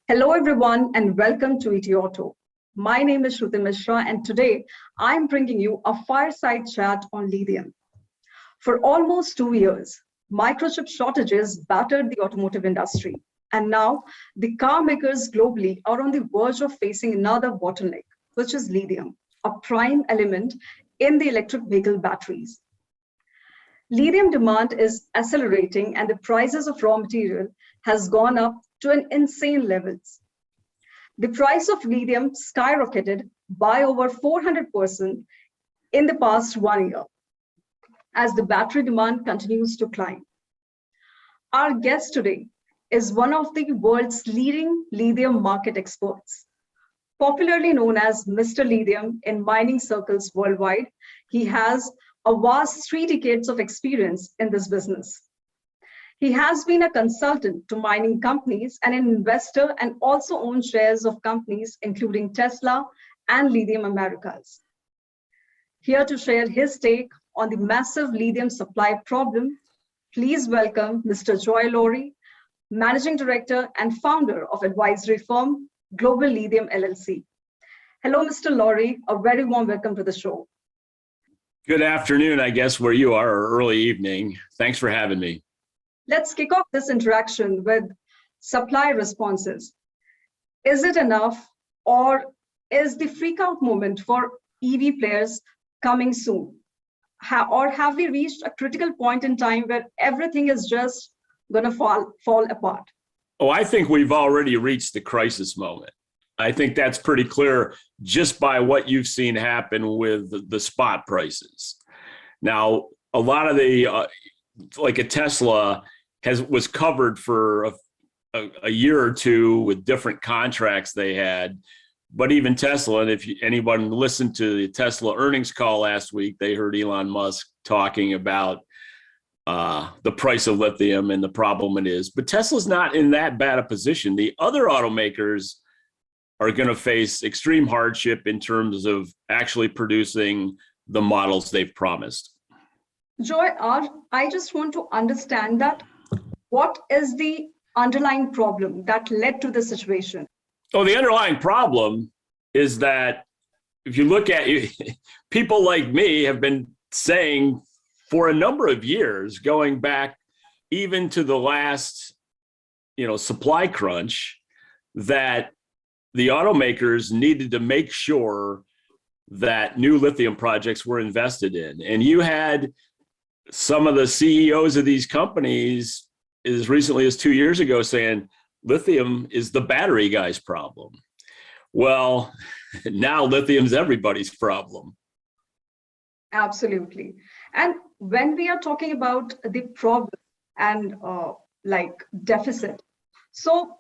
Hello, everyone, and welcome to ETAuto. My name is Shruti Mishra, and today I'm bringing you a fireside chat on lithium. For almost 2 years, microchip shortages battered the automotive industry, and now the car makers globally are on the verge of facing another bottleneck, which is lithium, a prime element in the electric vehicle batteries. Lithium demand is accelerating, and the prices of raw material has gone up to an insane levels. The price of lithium skyrocketed by over 400% in the past 1 year as the battery demand continues to climb. Our guest today is one of the world's leading lithium market experts. Popularly known as Mr. Lithium in mining circles worldwide, he has a vast 3 decades of experience in this business. He has been a consultant to mining companies and an investor, and also owns shares of companies including Tesla and Lithium Americas. Here to share his take on the massive lithium supply problem, please welcome Mr. Lowry, Managing Director and founder of advisory firm Global Lithium LLC. Hello, Mr. Lowry, a very warm welcome to the show. Good afternoon, I guess, where you are, or early evening. Thanks for having me. Let's kick off this interaction with supply responses. Is it enough, or is the freak out moment for EV players coming soon? Or have we reached a critical point in time where everything is just going to fall apart? Oh, I think we've already reached the crisis moment. I think that's pretty clear just by what you've seen happen with the spot prices. Now, a lot of the, like a Tesla was covered for a year or two with different contracts they had. But even Tesla, and if anyone listened to the Tesla earnings call last week, they heard Elon Musk talking about the price of lithium and the problem it is. But Tesla's not in that bad a position. The other automakers are going to face extreme hardship in terms of actually producing the models they've promised. Joy, I just want to understand that what is the underlying problem that led to the situation? Oh, the underlying problem is that if you look at people like me have been saying for a number of years, going back even to the last, supply crunch, that the automakers needed to make sure that new lithium projects were invested in. And you had some of the CEOs of these companies as recently as 2 years ago saying, lithium is the battery guy's problem. Well, now lithium's everybody's problem. Absolutely. And when we are talking about the problem and deficit, so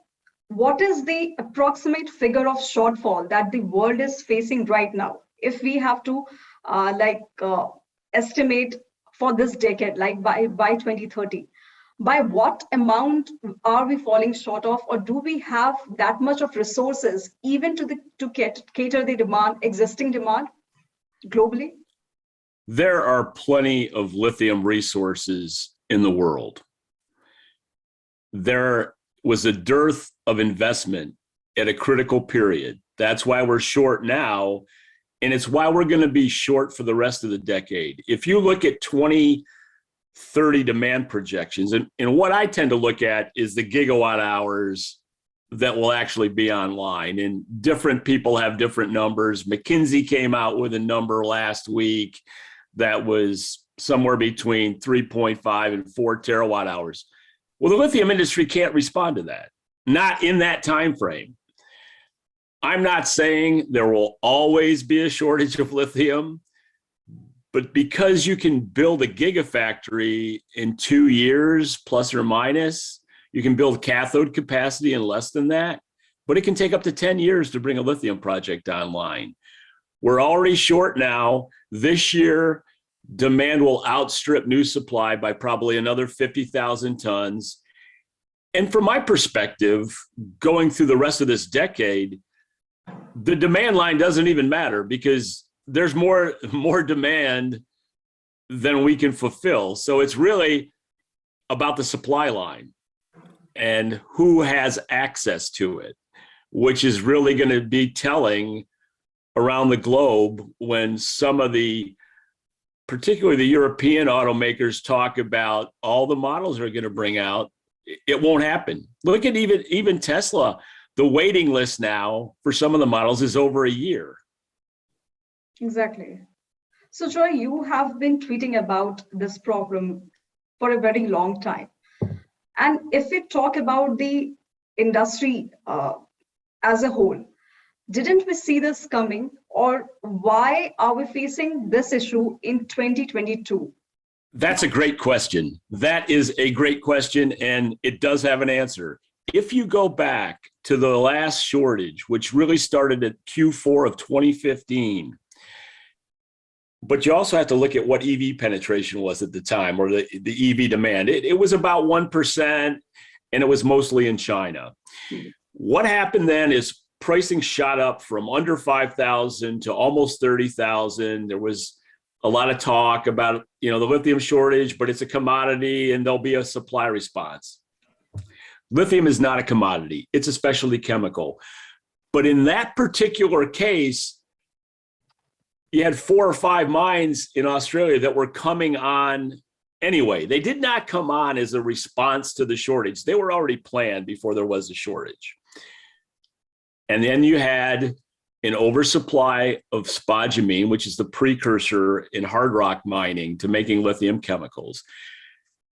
what is the approximate figure of shortfall that the world is facing right now? If we have to estimate for this decade, like by 2030, by what amount are we falling short of, or do we have that much of resources even to cater the demand, existing demand globally? There are plenty of lithium resources in the world. There was a dearth of investment at a critical period. That's why we're short now, and it's why we're going to be short for the rest of the decade. If you look at 2030 demand projections, and what I tend to look at is the gigawatt hours that will actually be online, and different people have different numbers. McKinsey came out with a number last week that was somewhere between 3.5 and 4 terawatt hours. Well, the lithium industry can't respond to that, not in that time frame. I'm not saying there will always be a shortage of lithium, but because you can build a gigafactory in 2 years, plus or minus, you can build cathode capacity in less than that, but it can take up to 10 years to bring a lithium project online. We're already short now. This year, demand will outstrip new supply by probably another 50,000 tons. And from my perspective, going through the rest of this decade, the demand line doesn't even matter because there's more demand than we can fulfill. So it's really about the supply line and who has access to it. which is really going to be telling around the globe when some of the, particularly the European automakers, talk about all the models they're going to bring out. It won't happen. Look at even Tesla. The waiting list now for some of the models is over a year. Exactly. So Joy, you have been tweeting about this problem for a very long time. And if we talk about the industry as a whole, didn't we see this coming, or why are we facing this issue in 2022? That's a great question. That is a great question, and it does have an answer. If you go back to the last shortage, which really started at Q4 of 2015, but you also have to look at what EV penetration was at the time, or the EV demand. It was about 1%, and it was mostly in China. What happened then is pricing shot up from under 5,000 to almost 30,000. There was a lot of talk about, the lithium shortage, but it's a commodity and there'll be a supply response. Lithium is not a commodity. It's a specialty chemical. But in that particular case, you had 4 or 5 mines in Australia that were coming on anyway. They did not come on as a response to the shortage. They were already planned before there was a shortage. And then you had an oversupply of spodumene, which is the precursor in hard rock mining to making lithium chemicals.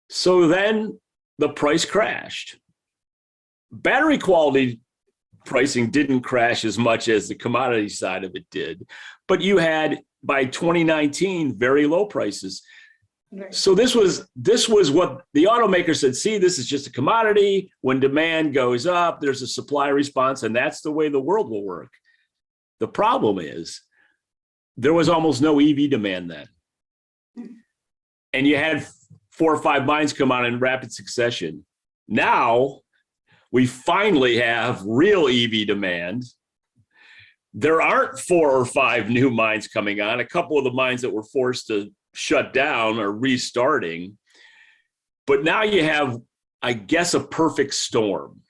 So then the price crashed. Battery quality pricing didn't crash as much as the commodity side of it did, but you had, by 2019, very low prices. Right. So this was what the automakers said, see, this is just a commodity. When demand goes up, there's a supply response, and that's the way the world will work. The problem is there was almost no EV demand then. And you had 4 or 5 mines come on in rapid succession. Now we finally have real EV demand. There aren't 4 or 5 new mines coming on. A couple of the mines that were forced to shut down are restarting. But now you have, I guess, a perfect storm.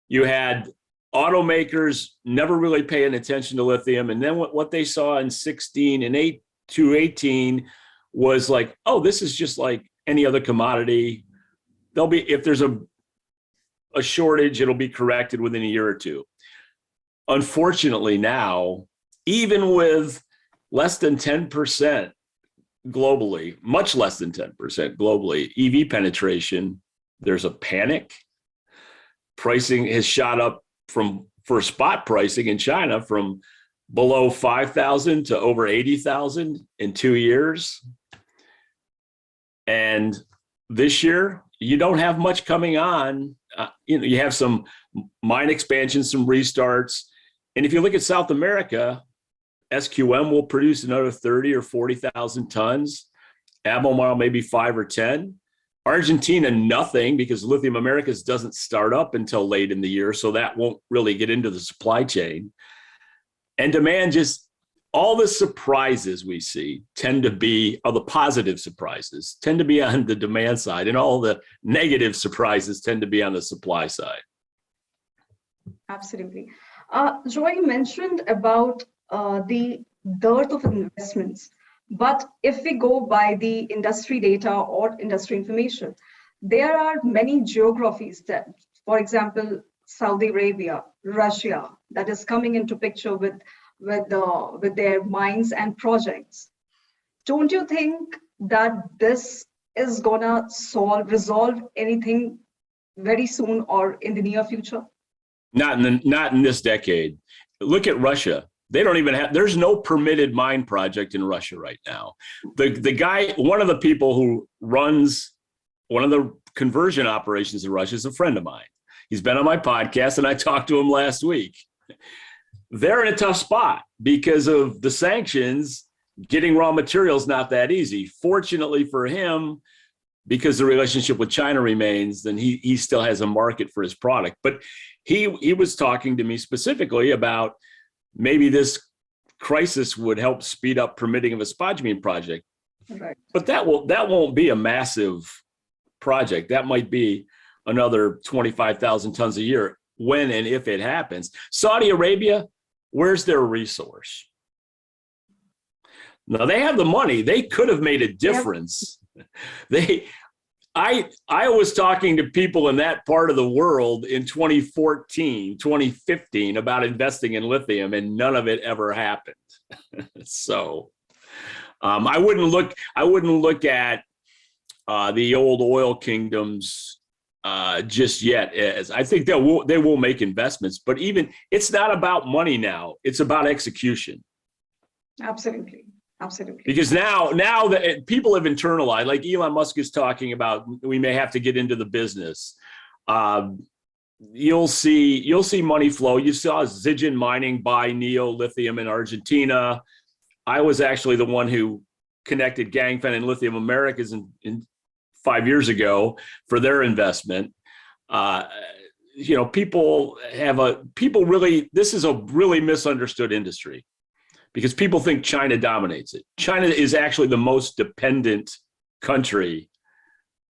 You had automakers never really paying attention to lithium. And then what they saw in 16 and 18 was like, oh, this is just like any other commodity. There'll be, if there's a shortage, it'll be corrected within a year or two. Unfortunately now, even with less than 10% globally, much less than 10% globally, EV penetration, there's a panic. Pricing has shot up for spot pricing in China from below 5,000 to over 80,000 in 2 years. And this year, you don't have much coming on. You have some mine expansions, some restarts. And if you look at South America, SQM will produce another 30 or 40,000 tons. Albemarle maybe 5 or 10. Argentina, nothing, because Lithium Americas doesn't start up until late in the year, so that won't really get into the supply chain. And demand, just all the surprises we see tend to be, all the positive surprises tend to be on the demand side, and all the negative surprises tend to be on the supply side. Absolutely. Joy, you mentioned about the dearth of investments. But if we go by the industry data or industry information, there are many geographies that, for example, Saudi Arabia, Russia, that is coming into picture with their mines and projects. Don't you think that this is gonna resolve anything very soon or in the near future? Not in this decade. Look at Russia. They don't even have, there's no permitted mine project in Russia right now. The guy, one of the people who runs one of the conversion operations in Russia is a friend of mine. He's been on my podcast and I talked to him last week. They're in a tough spot because of the sanctions. Getting raw materials not that easy. Fortunately for him, because the relationship with China remains, then he still has a market for his product. But he was talking to me specifically about maybe this crisis would help speed up permitting of a spodumene project. Right. But that won't be a massive project. That might be another 25,000 tons a year. when and if it happens. Saudi Arabia, where's their resource? Now they have the money. They could have made a difference. I was talking to people in that part of the world in 2014, 2015 about investing in lithium, and none of it ever happened. So I wouldn't look at the old oil kingdoms just yet. As I think they will make investments, but even it's not about money now. It's about execution. Absolutely. Absolutely. Because now that people have internalized, like Elon Musk is talking about, we may have to get into the business. You'll see money flow. You saw Zijin Mining buy Neo Lithium in Argentina. I was actually the one who connected Ganfeng and Lithium Americas in 5 years ago for their investment. People really, this is a really misunderstood industry, because people think China dominates it. China is actually the most dependent country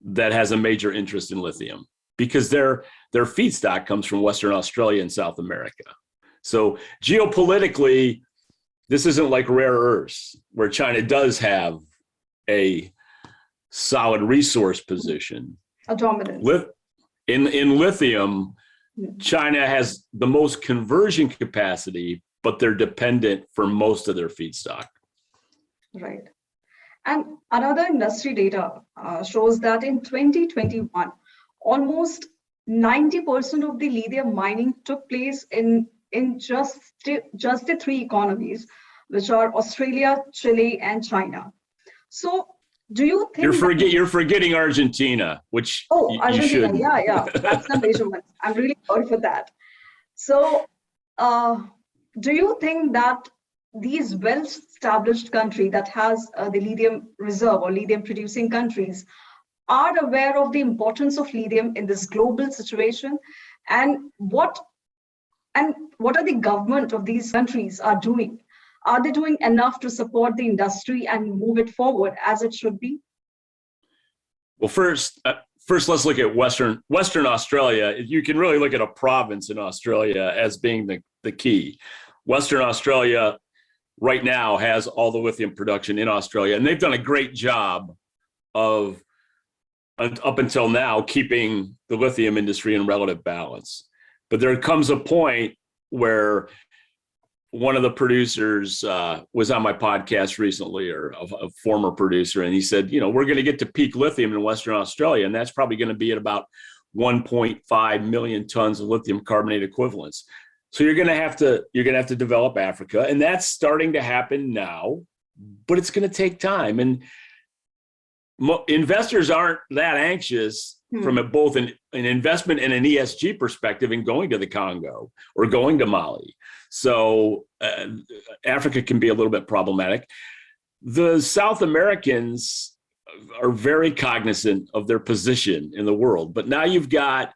that has a major interest in lithium, because their feedstock comes from Western Australia and South America. So geopolitically, this isn't like rare earths, where China does have a solid resource position. A dominance. In lithium, China has the most conversion capacity, but they're dependent for most of their feedstock. Right. And another industry data shows that in 2021, almost 90% of the lithium mining took place in just the three economies, which are Australia, Chile, and China. So do you think you're forgetting Argentina, which Argentina, you should. Yeah, that's the measurement. I'm really sorry for that. So do you think that these well-established countries that has the lithium reserve or lithium producing countries are aware of the importance of lithium in this global situation? And what are the government of these countries are doing? Are they doing enough to support the industry and move it forward as it should be? Well, first, let's look at Western Australia. You can really look at a province in Australia as being the key. Western Australia right now has all the lithium production in Australia, and they've done a great job of, up until now, keeping the lithium industry in relative balance. But there comes a point where one of the producers was on my podcast recently, or a former producer, and he said, we're going to get to peak lithium in Western Australia, and that's probably going to be at about 1.5 million tons of lithium carbonate equivalents. So you're going to have to develop Africa, and that's starting to happen now, but it's going to take time. And investors aren't that anxious from both an investment and an ESG perspective in going to the Congo or going to Mali. So Africa can be a little bit problematic. The South Americans are very cognizant of their position in the world, but now you've got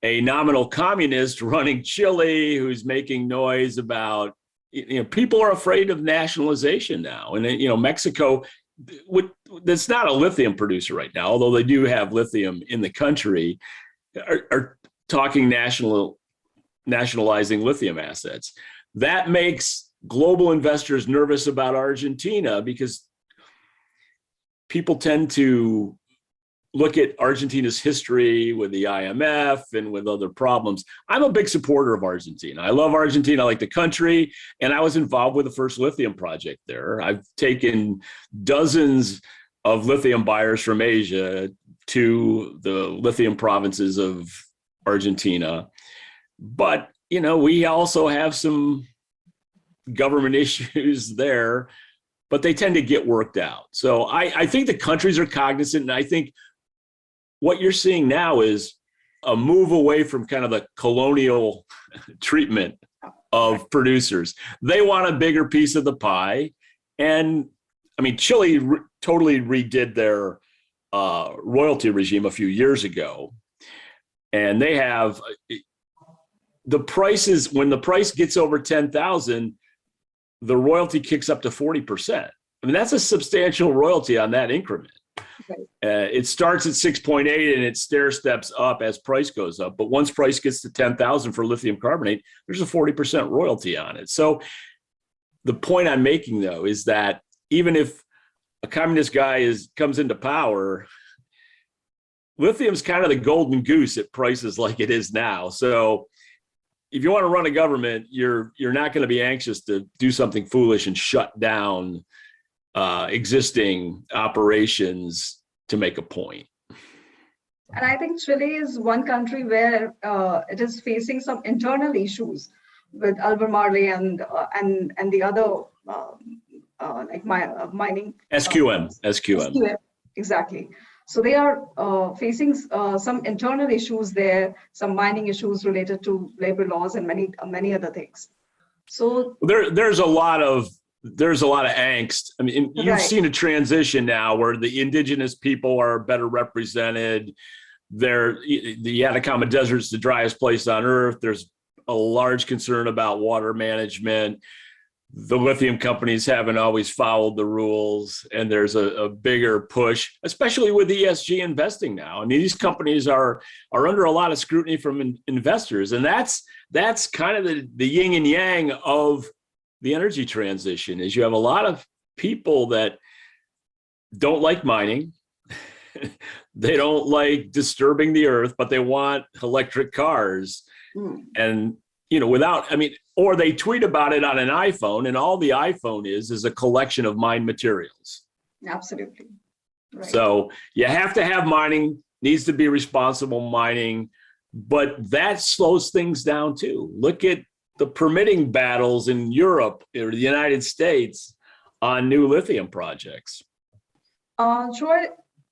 a nominal communist running Chile who's making noise about, people are afraid of nationalization now. And, Mexico, that's not a lithium producer right now, although they do have lithium in the country, are talking nationalizing lithium assets. That makes global investors nervous about Argentina, because people tend to look at Argentina's history with the IMF and with other problems. I'm a big supporter of Argentina. I love Argentina, I like the country, and I was involved with the first lithium project there. I've taken dozens of lithium buyers from Asia to the lithium provinces of Argentina. But, we also have some government issues there, but they tend to get worked out. So I think the countries are cognizant, and I think what you're seeing now is a move away from kind of the colonial treatment of producers. They want a bigger piece of the pie. And Chile totally redid their royalty regime a few years ago. And they have the prices, when the price gets over 10,000, the royalty kicks up to 40%. That's a substantial royalty on that increment. Right. It starts at 6.8 and it stair steps up as price goes up. But once price gets to 10,000 for lithium carbonate, there's a 40% royalty on it. So the point I'm making, though, is that even if a communist guy comes into power, lithium's kind of the golden goose at prices like it is now. So if you want to run a government, you're not going to be anxious to do something foolish and shut down existing operations to make a point. And I think Chile is one country where it is facing some internal issues with Albemarle and the other mining. SQM. Exactly. So they are facing some internal issues there, some mining issues related to labor laws and many other things. So there's a lot of angst. I mean, you've seen a transition now where the indigenous people are better represented. The Atacama Desert's the driest place on earth. There's a large concern about water management. The lithium companies haven't always followed the rules, and there's a bigger push, especially with ESG investing now. I mean, these companies are under a lot of scrutiny from investors, and that's kind of the yin and yang of the energy transition. Is you have a lot of people that don't like mining, they don't like disturbing the earth, but they want electric cars, and or they tweet about it on an iPhone, and all the iPhone is a collection of mined materials. Absolutely. Right. So you have to have mining, needs to be responsible mining, but that slows things down too. Look at the permitting battles in Europe or the United States on new lithium projects. Troy,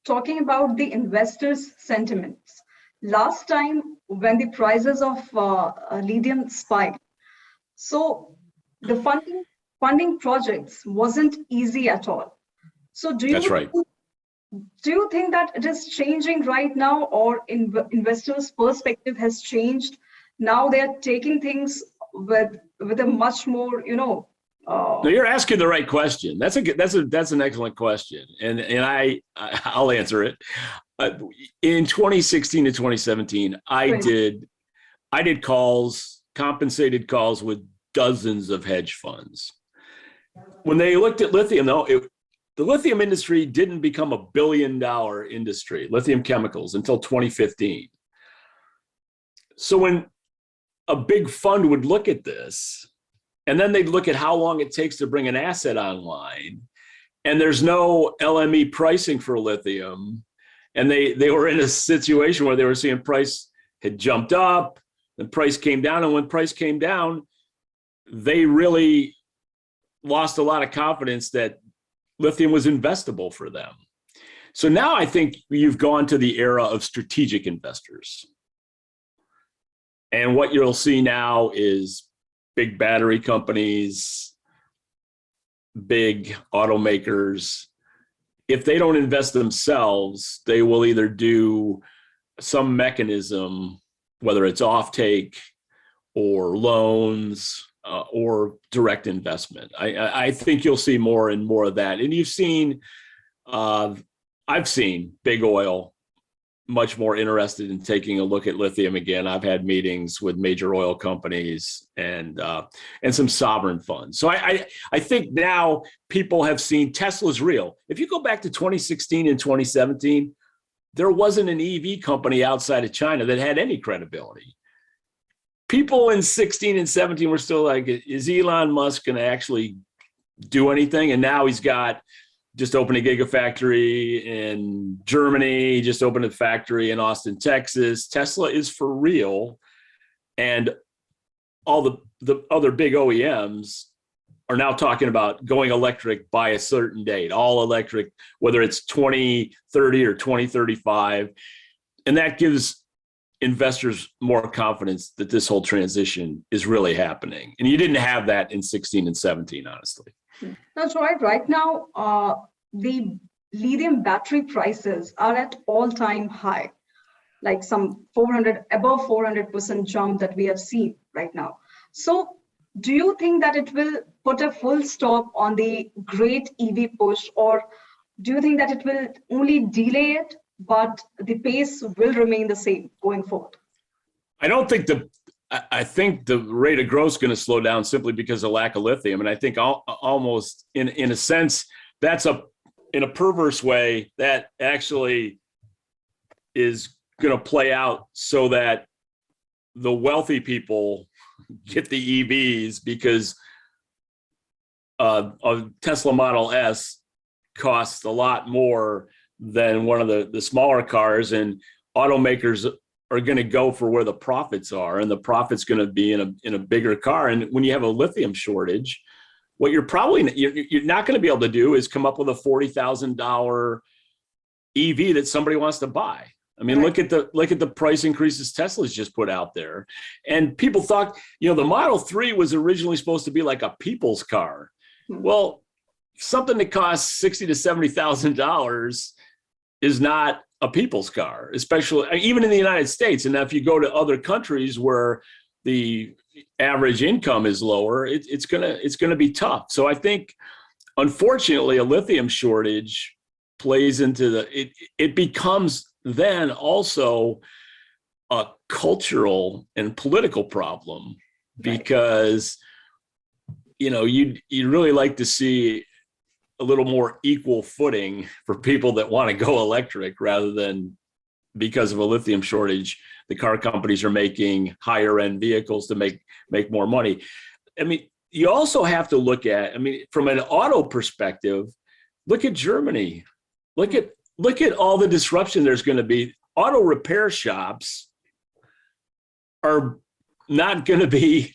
talking about the investors' sentiments. Last time when the prices of lithium spiked, so the funding projects wasn't easy at all. So do you think that it is changing right now, or investors' perspective has changed? Now they're taking things with a much more, No, you're asking the right question. That's an excellent question, and I'll answer it. In 2016 to 2017, I did compensated calls with dozens of hedge funds. When they looked at lithium, though, the lithium industry didn't become a $1 billion industry, lithium chemicals, until 2015. So when a big fund would look at this, and then they'd look at how long it takes to bring an asset online, and there's no LME pricing for lithium, and they were in a situation where they were seeing price had jumped up, the price came down, and when price came down, they really lost a lot of confidence that lithium was investable for them. So now I think you've gone to the era of strategic investors. And what you'll see now is big battery companies, big automakers. If they don't invest themselves, they will either do some mechanism, whether it's offtake or loans or direct investment. I think you'll see more and more of that. And I've seen big oil much more interested in taking a look at lithium again. I've had meetings with major oil companies and some sovereign funds. So I think now people have seen Tesla's real. If you go back to 2016 and 2017, there wasn't an EV company outside of China that had any credibility. People in 16 and 17 were still like, is Elon Musk going to actually do anything? And now he's just opened a gigafactory in Germany, just opened a factory in Austin, Texas. Tesla is for real. And all the other big OEMs are now talking about going electric by a certain date, all electric, whether it's 2030 or 2035. And that gives investors more confidence that this whole transition is really happening. And you didn't have that in 16 and 17, honestly. That's right. Right now, the lithium battery prices are at all-time high, like some above 400% jump that we have seen right now. So do you think that it will put a full stop on the great EV push, or Do you think that it will only delay it, but the pace will remain the same going forward? I don't think I think the rate of growth is going to slow down simply because of lack of lithium. And I think almost in a sense, that's in a perverse way, that actually is going to play out so that the wealthy people get the EVs because a Tesla Model S costs a lot more than one of the smaller cars, and automakers are going to go for where the profits are, and the profit's going to be in a bigger car. And when you have a lithium shortage, what you're not going to be able to do is come up with a $40,000 EV that somebody wants to buy. I mean, right. look at the price increases Tesla's just put out there. And people thought, the Model 3 was originally supposed to be like a people's car. Well, something that costs $60,000 to $70,000 is not a people's car, especially even in the United States. And now if you go to other countries where the average income is lower, it's gonna be tough. So I think, unfortunately, a lithium shortage plays into it becomes then also a cultural and political problem, because you'd really like to see a little more equal footing for people that want to go electric, rather than, because of a lithium shortage, the car companies are making higher end vehicles to make more money. I mean, you also have to look at, from an auto perspective, look at Germany. Look at all the disruption there's going to be. Auto repair shops are not going to be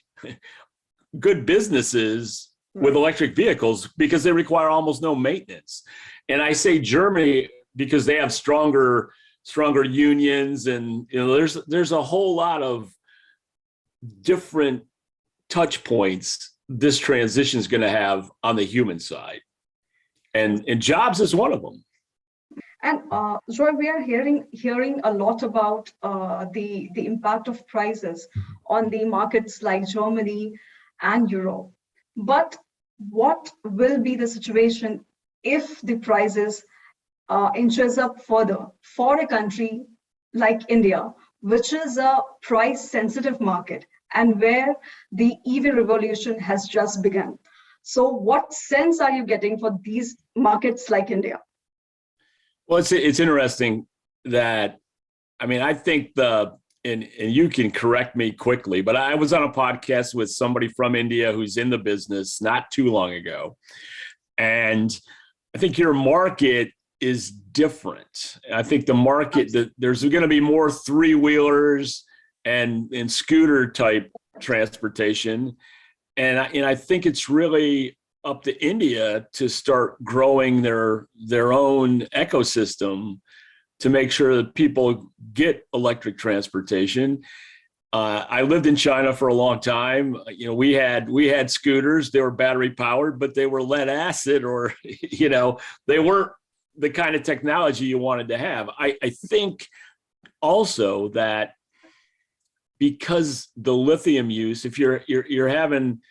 good businesses with electric vehicles because they require almost no maintenance. And I say Germany because they have stronger unions, and there's a whole lot of different touch points this transition is going to have on the human side, and jobs is one of them. And Joy, we are hearing a lot about the impact of prices on the markets like Germany and Europe. But what will be the situation if the prices inches up further for a country like India, which is a price-sensitive market and where the EV revolution has just begun? So what sense are you getting for these markets like India? Well, it's interesting that, I think and you can correct me quickly, but I was on a podcast with somebody from India who's in the business not too long ago. And I think your market is different. I think the market, there's going to be more three-wheelers and scooter type transportation. And I think it's really up to India to start growing their own ecosystem to make sure that people get electric transportation. I lived in China for a long time. We had scooters. They were battery powered, but they were lead acid, or they weren't the kind of technology you wanted to have. I think also that because the lithium use, if you're having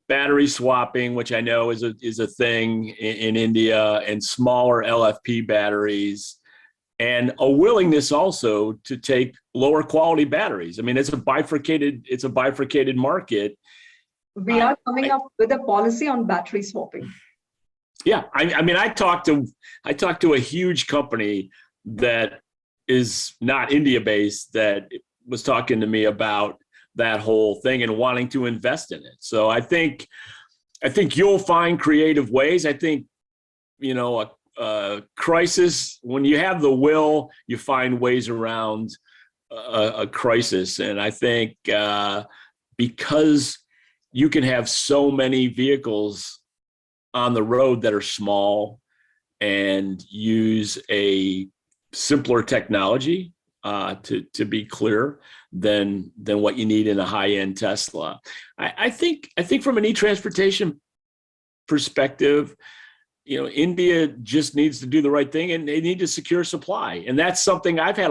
battery swapping, which I know is a thing in India, and smaller LFP batteries, and a willingness also to take lower quality batteries. It's a bifurcated market. We are coming up with a policy on battery swapping. Yeah, I talked to a huge company that is not India based that was talking to me about that whole thing and wanting to invest in it. So I think you'll find creative ways. I think, a crisis, when you have the will, you find ways around a crisis. And I think because you can have so many vehicles on the road that are small and use a simpler technology, to be clear, than what you need in a high-end Tesla. I think from an e-transportation perspective, India just needs to do the right thing, and they need to secure supply. And that's something I've had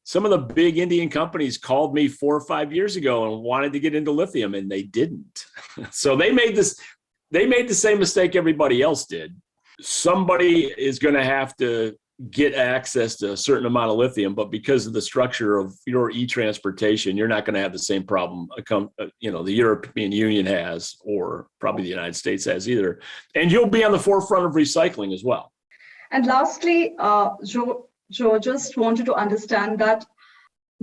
some of the big Indian companies called me 4 or 5 years ago and wanted to get into lithium, and they didn't. So they made the same mistake everybody else did. somebody is going to have to get access to a certain amount of lithium, but because of the structure of your e-transportation, you're not going to have the same problem, the European Union has, or probably the United States has either. And you'll be on the forefront of recycling as well. And lastly, Joe, just wanted to understand that,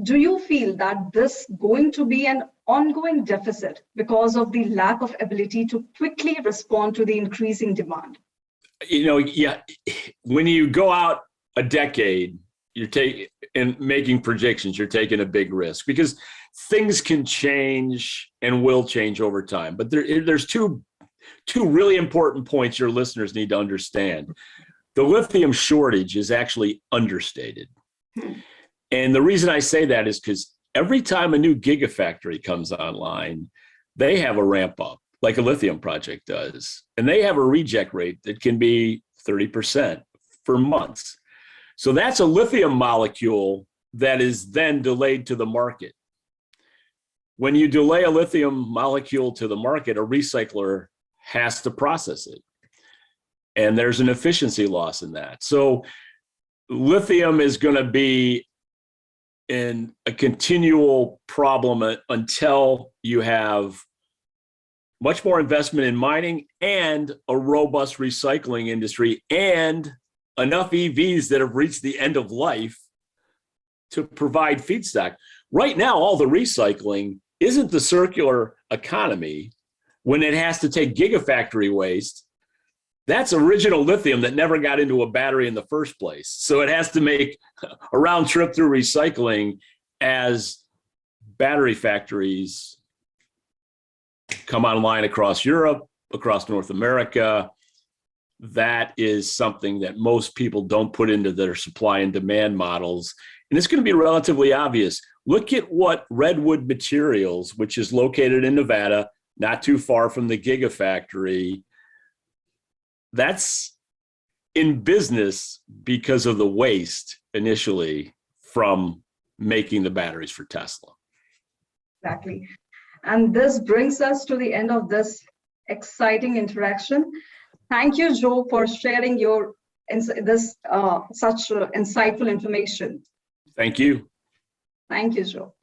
do you feel that this going to be an ongoing deficit because of the lack of ability to quickly respond to the increasing demand? When you go out a decade, and making predictions, you're taking a big risk because things can change and will change over time. But there's two really important points your listeners need to understand. The lithium shortage is actually understated. And the reason I say that is because every time a new gigafactory comes online, they have a ramp up like a lithium project does. And they have a reject rate that can be 30% for months. So that's a lithium molecule that is then delayed to the market. When you delay a lithium molecule to the market, a recycler has to process it. And there's an efficiency loss in that. So lithium is going to be in a continual problem until you have much more investment in mining and a robust recycling industry and enough EVs that have reached the end of life to provide feedstock. Right now, all the recycling isn't the circular economy when it has to take gigafactory waste. That's original lithium that never got into a battery in the first place. So it has to make a round trip through recycling as battery factories come online across Europe, across North America. That is something that most people don't put into their supply and demand models. And it's going to be relatively obvious. Look at what Redwood Materials, which is located in Nevada, not too far from the gigafactory, that's in business because of the waste initially from making the batteries for Tesla. Exactly. And this brings us to the end of this exciting interaction. Thank you, Joe, for sharing such insightful information. Thank you. Thank you, Joe.